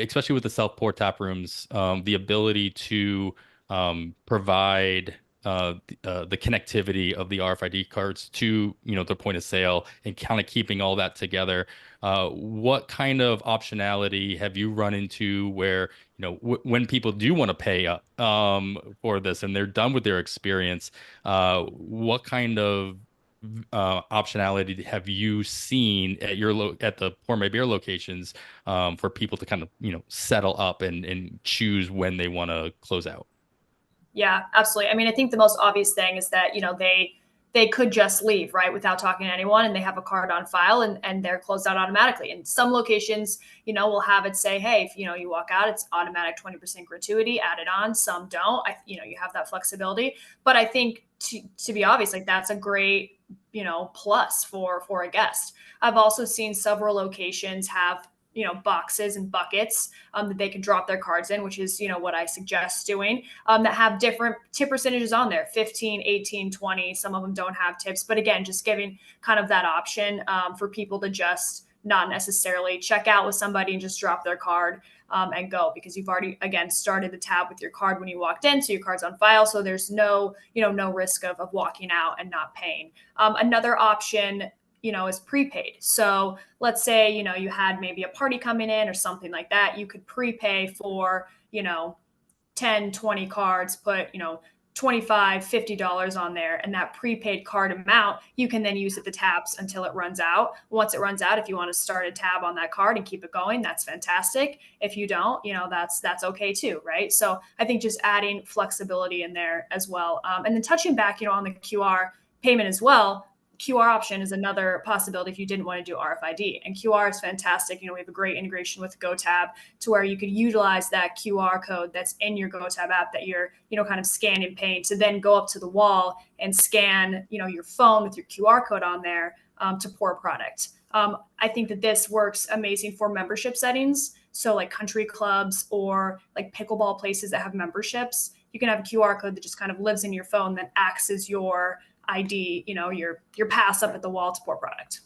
especially with the self-pour tap rooms, the ability to provide the connectivity of the RFID cards to, the point of sale and kind of keeping all that together. What kind of optionality have you run into where, w when people do want to pay up for this and they're done with their experience, what kind of optionality have you seen at at the Portmay Beer locations for people to kind of settle up and choose when they want to close out? Yeah, absolutely. I mean, I think the most obvious thing is that, they could just leave, right, without talking to anyone, and they have a card on file, and they're closed out automatically. And some locations, will have it say, hey, if you walk out, it's automatic 20% gratuity added on. Some don't. You have that flexibility. But I think to be obvious, like that's a great, plus for a guest. I've also seen several locations have boxes and buckets that they can drop their cards in, which is what I suggest doing, that have different tip percentages on there: 15, 18, 20. Some of them don't have tips, but again, just giving kind of that option for people to just not necessarily check out with somebody and just drop their card and go, because you've already, again, started the tab with your card when you walked in, so your card's on file, so there's no risk of walking out and not paying. Another option, is prepaid. So let's say, you had maybe a party coming in or something like that. You could prepay for, 10, 20 cards, put, 25, $50 on there. And that prepaid card amount, you can then use at the tabs until it runs out. Once it runs out, if you want to start a tab on that card and keep it going, that's fantastic. If you don't, that's okay too, right? So I think just adding flexibility in there as well. And then touching back, on the QR payment as well. QR option is another possibility if you didn't want to do RFID. And QR is fantastic. We have a great integration with GoTab to where you could utilize that QR code that's in your GoTab app that you're, kind of scan and paying, to then go up to the wall and scan, your phone with your QR code on there to pour a product. I think that this works amazing for membership settings. So like country clubs or like pickleball places that have memberships, you can have a QR code that just kind of lives in your phone that acts as your ID, your pass up at the wall to pour product.